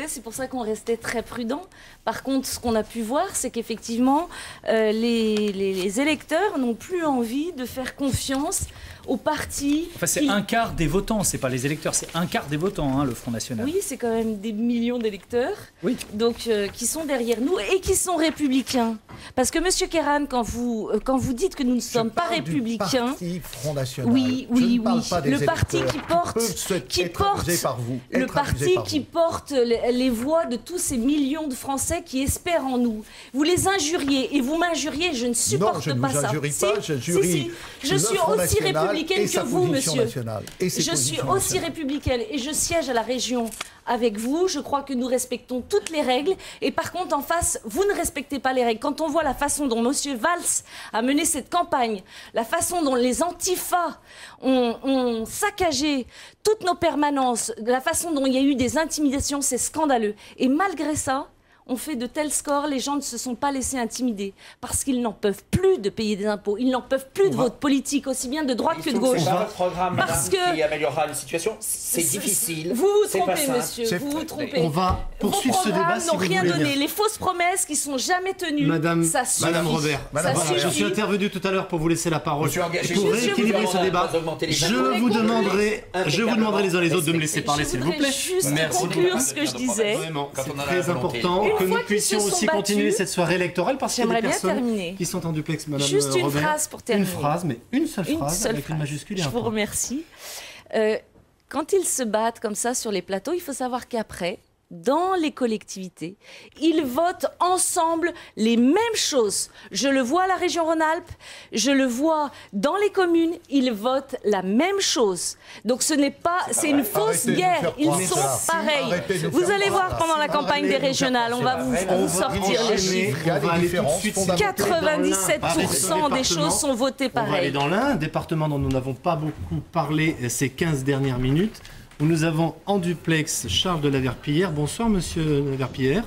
c'est pour ça qu'on restait très prudent. Par contre, ce qu'on a pu voir, c'est qu'effectivement, les électeurs n'ont plus envie de faire confiance aux partis. Enfin, c'est un quart des votants, c'est pas les électeurs, c'est un quart des votants, le Front National. Oui, c'est quand même des millions d'électeurs, donc qui sont derrière nous et qui sont républicains. Parce que Monsieur Kéran, quand vous dites que nous ne sommes pas républicains, Front National. Oui. Le parti qui porte les voix de tous ces millions de Français qui espèrent en nous. Vous les injuriez et vous m'injuriez. Je ne supporte pas ça. Non, je ne vous injurie pas. Je suis aussi républicaine que vous, monsieur. Je suis aussi républicaine et je siège à la région avec vous. Je crois que nous respectons toutes les règles. Et par contre, en face, vous ne respectez pas les règles. Quand on voit la façon dont M. Valls a mené cette campagne, la façon dont les antifas ont saccagé toutes nos permanences, la façon dont il y a eu des intimidations, c'est scandaleux. Et malgré ça, on fait de tels scores, les gens ne se sont pas laissés intimider parce qu'ils n'en peuvent plus de payer des impôts, ils n'en peuvent plus de votre politique, aussi bien de droite que de gauche. C'est pas votre programme, parce que qui améliorera la situation. C'est difficile. Vous vous trompez, monsieur. Vous vous trompez. On va poursuivre ce débat. Si n'ont rien donné. Les fausses promesses qui sont jamais tenues. Madame Robert, je suis intervenu tout à l'heure pour vous laisser la parole. Pour rééquilibrer ce débat, je vous demanderai les uns les autres de me laisser parler, s'il vous plaît. Merci. Conclure ce que je disais. C'est très important que nous puissions aussi continuer cette soirée électorale parce qu'il y a des personnes qui sont en duplex, Madame Robert. Juste une phrase pour terminer. Une phrase, mais une seule phrase avec une majuscule et un point. Je vous remercie. Quand ils se battent comme ça sur les plateaux, il faut savoir qu'après, dans les collectivités, ils votent ensemble les mêmes choses. Je le vois à la région Rhône-Alpes, je le vois dans les communes, ils votent la même chose. Donc ce n'est pas, c'est une fausse guerre, ils sont pareils. Vous allez voir pendant la campagne des régionales, on va vous sortir les chiffres. 97% des choses sont votées pareil. On va aller dans l'Ain, département dont nous n'avons pas beaucoup parlé ces 15 dernières minutes, où nous avons en duplex Charles de la Verpillière. Bonsoir, monsieur de la Verpillière.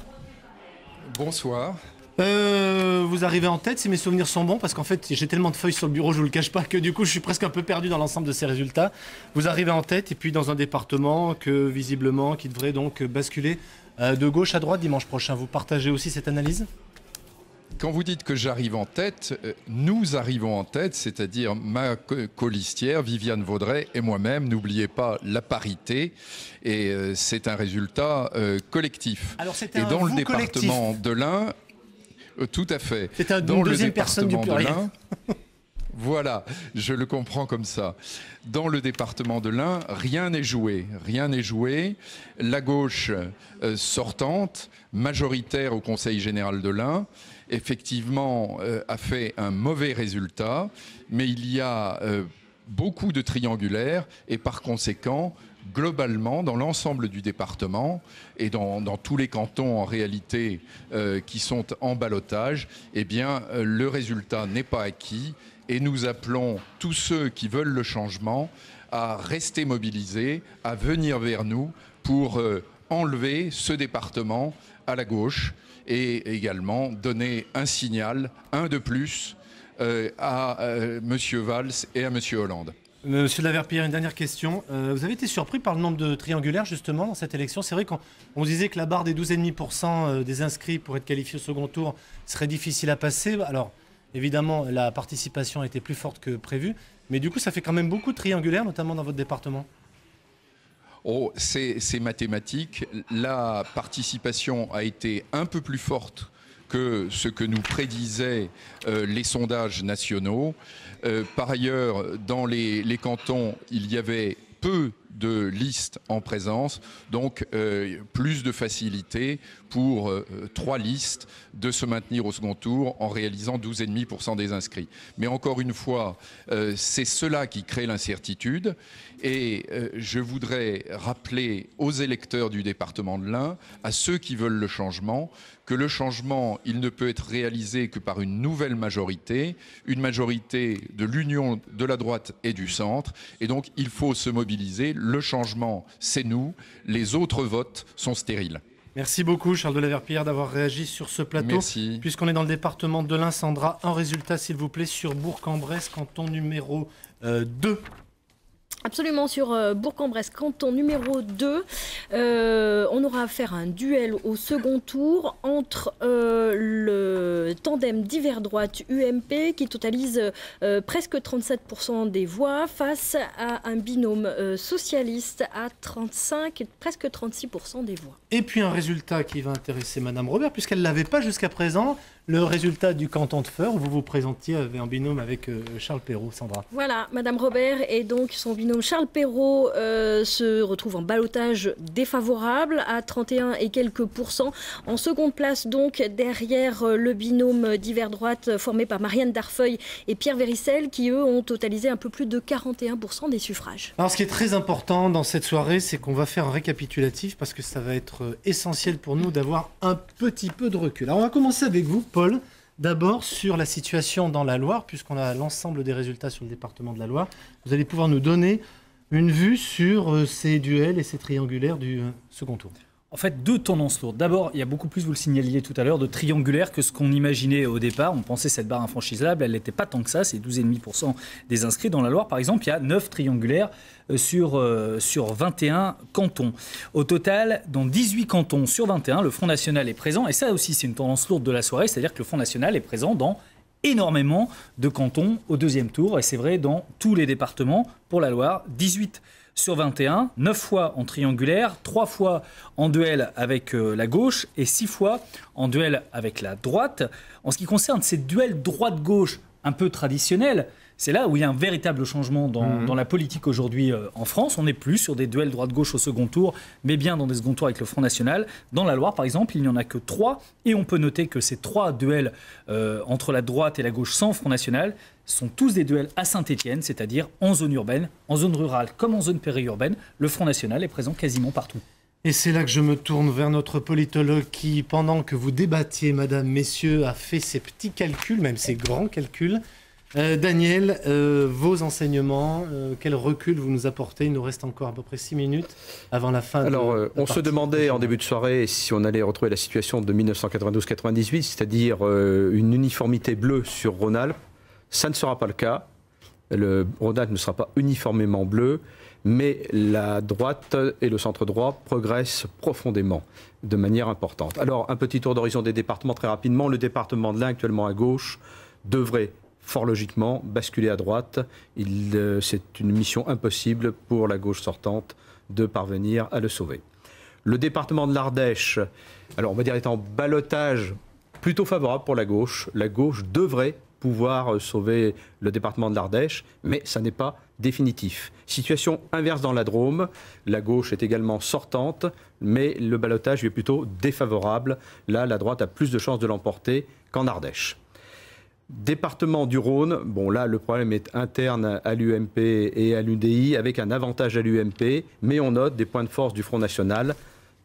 Bonsoir. Vous arrivez en tête, si mes souvenirs sont bons, parce qu'en fait, j'ai tellement de feuilles sur le bureau, je vous le cache pas, que du coup, je suis presque un peu perdu dans l'ensemble de ces résultats. Vous arrivez en tête, et puis dans un département visiblement, qui devrait donc basculer de gauche à droite dimanche prochain. Vous partagez aussi cette analyse ? Quand vous dites que j'arrive en tête, nous arrivons en tête, c'est-à-dire ma colistière, Viviane Vaudrey et moi-même. N'oubliez pas la parité, et c'est un résultat collectif. Alors et dans le département de l'Ain, tout à fait. C'est une deuxième personne du pluriel. Voilà, je le comprends comme ça. Dans le département de l'Ain, rien n'est joué. Rien n'est joué. La gauche sortante, majoritaire au Conseil général de l'Ain, effectivement a fait un mauvais résultat, mais il y a beaucoup de triangulaires et par conséquent, globalement, dans l'ensemble du département et dans tous les cantons en réalité qui sont en ballottage, eh bien, le résultat n'est pas acquis et nous appelons tous ceux qui veulent le changement à rester mobilisés, à venir vers nous pour enlever ce département à la gauche et également donner un signal, un de plus, à M. Valls et à M. Hollande. Monsieur de la Verpillière, une dernière question. Vous avez été surpris par le nombre de triangulaires justement dans cette élection. C'est vrai qu'on disait que la barre des 12,5% des inscrits pour être qualifiés au second tour serait difficile à passer. Alors évidemment, la participation a été plus forte que prévu. Mais du coup, ça fait quand même beaucoup de triangulaires, notamment dans votre département. Oh, c'est mathématique. La participation a été un peu plus forte que ce que nous prédisaient les sondages nationaux. Par ailleurs, dans les cantons, il y avait peu de listes en présence, donc plus de facilité pour 3 listes de se maintenir au second tour en réalisant 12,5% des inscrits. Mais encore une fois, c'est cela qui crée l'incertitude et je voudrais rappeler aux électeurs du département de l'Ain, à ceux qui veulent le changement, que le changement, il ne peut être réalisé que par une nouvelle majorité, une majorité de l'union de la droite et du centre. Et donc, il faut se mobiliser. Le changement, c'est nous. Les autres votes sont stériles. Merci beaucoup, Charles de la Verpillière, d'avoir réagi sur ce plateau. Merci. Puisqu'on est dans le département de l'Ain, Sandra, un résultat, s'il vous plaît, sur Bourg-en-Bresse, canton numéro 2. Absolument, sur Bourg-en-Bresse, canton numéro 2, on aura affaire à un duel au second tour entre le tandem d'hiver droite UMP qui totalise presque 37% des voix face à un binôme socialiste à 35, presque 36% des voix. Et puis un résultat qui va intéresser Madame Robert, puisqu'elle ne l'avait pas jusqu'à présent, le résultat du canton de Feur, où vous vous présentiez en binôme avec Charles Perrault, Sandra. Voilà, Madame Robert et donc son binôme Charles Perrault se retrouve en ballottage défavorable à 31 et quelques %. En seconde place donc derrière le binôme d'hiver droite formé par Marianne Darfeuille et Pierre Véricelle qui eux ont totalisé un peu plus de 41% des suffrages. Alors ce qui est très important dans cette soirée, c'est qu'on va faire un récapitulatif parce que ça va être essentiel pour nous d'avoir un petit peu de recul. Alors on va commencer avec vous, Paul. D'abord sur la situation dans la Loire, puisqu'on a l'ensemble des résultats sur le département de la Loire. Vous allez pouvoir nous donner une vue sur ces duels et ces triangulaires du second tour. En fait, deux tendances lourdes. D'abord, il y a beaucoup plus, vous le signaliez tout à l'heure, de triangulaires que ce qu'on imaginait au départ. On pensait cette barre infranchisable, elle n'était pas tant que ça, c'est 12,5% des inscrits. Dans la Loire, par exemple, il y a 9 triangulaires sur 21 cantons. Au total, dans 18 cantons sur 21, le Front National est présent. Et ça aussi, c'est une tendance lourde de la soirée, c'est-à-dire que le Front National est présent dans énormément de cantons au deuxième tour. Et c'est vrai dans tous les départements pour la Loire. 18 sur 21, 9 fois en triangulaire, 3 fois en duel avec la gauche et 6 fois en duel avec la droite. En ce qui concerne ces duels droite-gauche un peu traditionnels, c'est là où il y a un véritable changement dans la politique aujourd'hui en France. On n'est plus sur des duels droite-gauche au second tour, mais bien dans des second tours avec le Front National. Dans la Loire, par exemple, il n'y en a que 3. Et on peut noter que ces 3 duels entre la droite et la gauche sans Front National sont tous des duels à Saint-Étienne, c'est-à-dire en zone urbaine, en zone rurale comme en zone périurbaine. Le Front National est présent quasiment partout. Et c'est là que je me tourne vers notre politologue qui, pendant que vous débattiez, madame, messieurs, a fait ses petits calculs, même ses grands calculs. Daniel, vos enseignements, quel recul vous nous apportez? Il nous reste encore à peu près 6 minutes avant la fin. Alors, on se demandait en début de soirée si on allait retrouver la situation de 1992-98, c'est-à-dire une uniformité bleue sur Rhône-Alpes. Ça ne sera pas le cas. Le Rhône-Alpes ne sera pas uniformément bleu, mais la droite et le centre droit progressent profondément, de manière importante. Alors, un petit tour d'horizon des départements très rapidement. Le département de l'Ain, actuellement à gauche, devrait fort logiquement basculer à droite. C'est une mission impossible pour la gauche sortante de parvenir à le sauver. Le département de l'Ardèche, alors on va dire est en ballottage plutôt favorable pour la gauche. La gauche devrait pouvoir sauver le département de l'Ardèche, mais ça n'est pas définitif. Situation inverse dans la Drôme, la gauche est également sortante, mais le ballotage lui est plutôt défavorable. Là, la droite a plus de chances de l'emporter qu'en Ardèche. Département du Rhône, bon là le problème est interne à l'UMP et à l'UDI avec un avantage à l'UMP, mais on note des points de force du Front National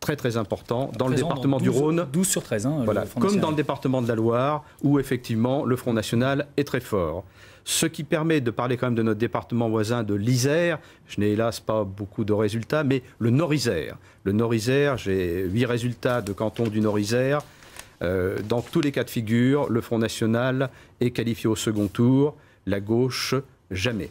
très très importants dans le département du Rhône. 12 sur 13, hein, voilà, comme dans le département de la Loire où effectivement le Front National est très fort. Ce qui permet de parler quand même de notre département voisin de l'Isère. Je n'ai hélas pas beaucoup de résultats, mais le Nord-Isère. Le Nord-Isère, j'ai 8 résultats de canton du Nord-Isère. Dans tous les cas de figure, le Front National est qualifié au second tour, la gauche, jamais.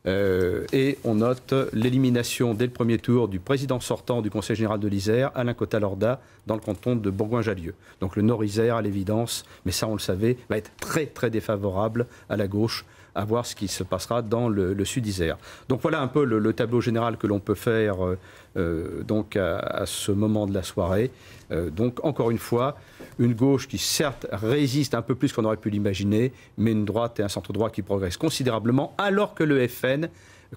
Et on note l'élimination dès le premier tour du président sortant du Conseil général de l'Isère, Alain Cotta-Lorda, dans le canton de Bourgoin-Jallieu. Donc le Nord-Isère, à l'évidence, mais ça on le savait, va être très très défavorable à la gauche, à voir ce qui se passera dans le Sud-Isère. Donc voilà un peu le tableau général que l'on peut faire donc à ce moment de la soirée. Donc encore une fois, une gauche qui certes résiste un peu plus qu'on aurait pu l'imaginer, mais une droite et un centre-droit qui progressent considérablement, alors que le FN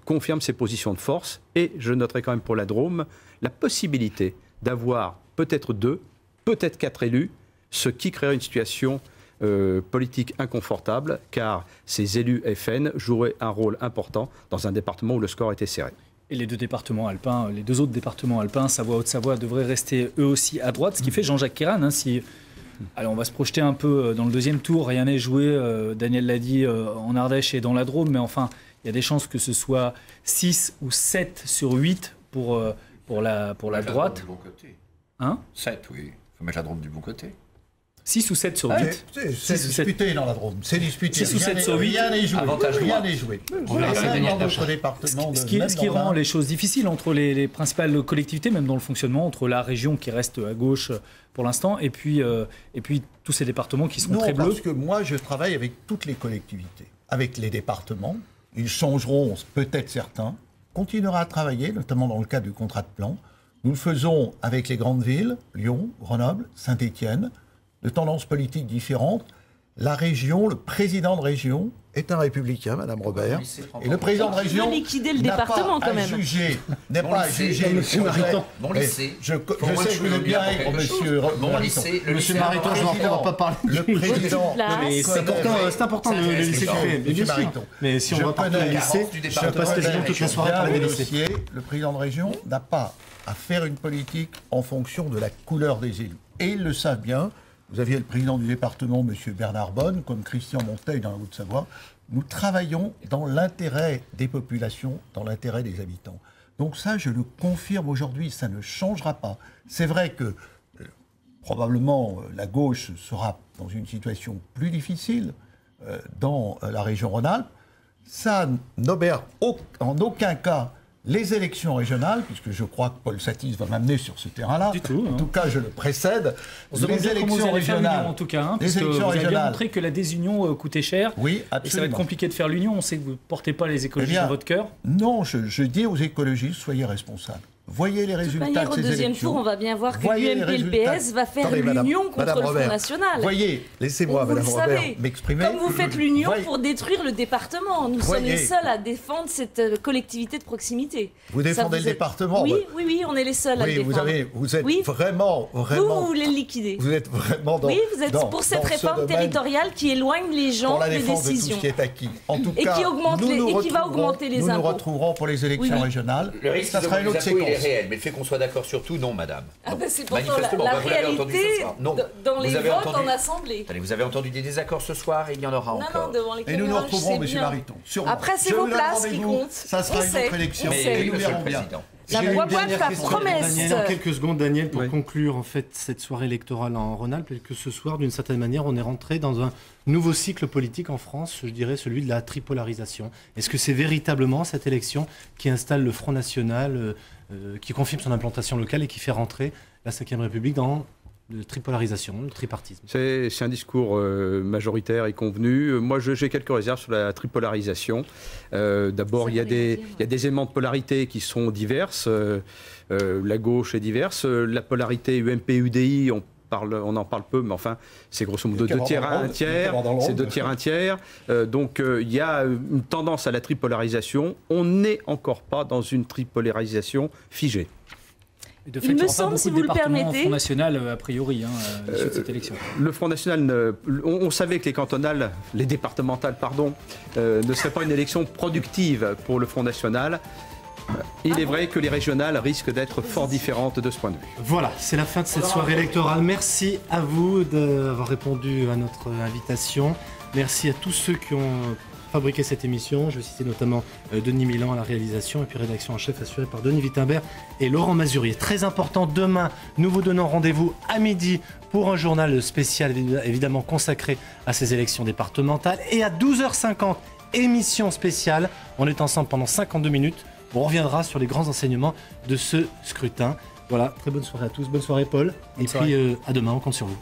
confirme ses positions de force. Et je noterai quand même pour la Drôme la possibilité d'avoir peut-être 2, peut-être 4 élus, ce qui créerait une situation politique inconfortable, car ces élus FN joueraient un rôle important dans un département où le score était serré. Et les deux départements alpins, les deux autres départements alpins, Savoie, Haute-Savoie, devraient rester eux aussi à droite, ce qui fait Jean-Jacques Kéran, alors on va se projeter un peu dans le deuxième tour, rien n'est joué, Daniel l'a dit, en Ardèche et dans la Drôme, mais enfin, il y a des chances que ce soit 6 ou 7 sur 8 pour la droite. Du bon côté. Hein 7, oui. Il faut mettre la Drôme du bon côté. 6 ou 7 sur 8. C'est disputé dans la Drôme. C'est disputé. 6 ou 7 sur 8. Rien n'est joué. Rien n'est joué. Dans notre département. Ce qui rend les choses difficiles entre les principales collectivités, même dans le fonctionnement, entre la région qui reste à gauche pour l'instant, et puis tous ces départements qui sont très bleus. Parce que moi, je travaille avec toutes les collectivités, avec les départements. Ils changeront, peut-être certains. Continuera à travailler, notamment dans le cadre du contrat de plan. Nous le faisons avec les grandes villes, Lyon, Grenoble, Saint-Étienne, de tendances politiques différentes. La région, le président de région est un républicain, Madame Robert. Et le président de région liquider le département quand même. N'est pas à juger Monsieur Mariton. Je sais que vous êtes bien avec Monsieur Monsieur Mariton, je ne vais pas parler. Le président. C'est important de le laisser parler. Monsieur Mariton. Mais si on va parler de lycée, je passe quasiment toute la soirée à parler de lycée. Le président de région n'a pas à faire une politique en fonction de la couleur des élus. Et ils le savent bien. Vous aviez le président du département, M. Bernard Bonne, comme Christian Monteil dans la Haute-Savoie. Nous travaillons dans l'intérêt des populations, dans l'intérêt des habitants. Donc ça, je le confirme aujourd'hui, ça ne changera pas. C'est vrai que probablement la gauche sera dans une situation plus difficile dans la région Rhône-Alpes. Ça n'obère en aucun cas les élections régionales, puisque je crois que Paul Satis va m'amener sur ce terrain-là. Du tout. En tout cas, je le précède. Les élections régionales, en tout cas, parce que vous avez bien montré que la désunion coûtait cher. Oui, absolument. Et ça va être compliqué de faire l'union. On sait que vous ne portez pas les écologistes dans votre cœur. Non, je dis aux écologistes, soyez responsables. Voyez les résultats de ces élections. Au deuxième tour, on va bien voir que l'UMP et le PS va faire l'union contre le Front National. Voyez, laissez-moi, Madame Robert, m'exprimer. Comme vous faites l'union pour détruire le département. Nous sommes les seuls à défendre cette collectivité de proximité. Vous défendez le département. Oui, on est les seuls à le défendre. Vous êtes vraiment... Vous voulez le liquider. Vous êtes vraiment dans... Oui, vous êtes pour cette réforme territoriale qui éloigne les gens des décisions. Pour la défense de tout ce qui est acquis. En tout cas, et qui va augmenter les impôts. Nous nous retrouverons pour les élections régionales. Le risque de vous appuyer est réel, mais le fait qu'on soit d'accord sur tout, non, madame. Ah ben c'est pourtant la réalité dans les votes en assemblée. Allez, vous avez entendu des désaccords ce soir et il y en aura encore. Non, devant les caméras, et nous nous retrouverons, M. Mariton. Après, c'est vos places qui comptent. Ça sera une autre élection. Mais nous verrons bien. La voix boîte, la promesse. Daniel, en quelques secondes, Daniel, pour conclure en fait cette soirée électorale en Rhône-Alpes, et que ce soir, d'une certaine manière, on est rentré dans un nouveau cycle politique en France, je dirais celui de la tripolarisation. Est-ce que c'est véritablement cette élection qui installe le Front National, qui confirme son implantation locale et qui fait rentrer la Ve République dans la tripolarisation, le tripartisme? C'est un discours majoritaire et convenu. Moi, j'ai quelques réserves sur la tripolarisation. D'abord, il y a des éléments de polarité qui sont diverses. La gauche est diverse. La polarité UMP-UDI, on on en parle peu, mais enfin, c'est grosso modo 2 tiers, 1 tiers. C'est 2 tiers, 1 tiers. Donc, il y a une tendance à la tripolarisation. On n'est encore pas dans une tripolarisation figée. Et de fait, il me semble, si vous le permettez, Front National a priori, l'issue de cette élection. Le Front National, on savait que les départementales, ne seraient pas une élection productive pour le Front National. Il est vrai que les régionales risquent d'être fort différentes de ce point de vue. Voilà, c'est la fin de cette soirée électorale. Merci à vous d'avoir répondu à notre invitation. Merci à tous ceux qui ont fabriqué cette émission. Je vais citer notamment Denis Milan à la réalisation et puis rédaction en chef assurée par Denis Wittenberg et Laurent Mazurier. Très important, demain, nous vous donnons rendez-vous à midi pour un journal spécial évidemment consacré à ces élections départementales. Et à 12h50, émission spéciale. On est ensemble pendant 52 minutes. On reviendra sur les grands enseignements de ce scrutin. Voilà, très bonne soirée à tous. Bonne soirée Paul. Et puis à demain, on compte sur vous.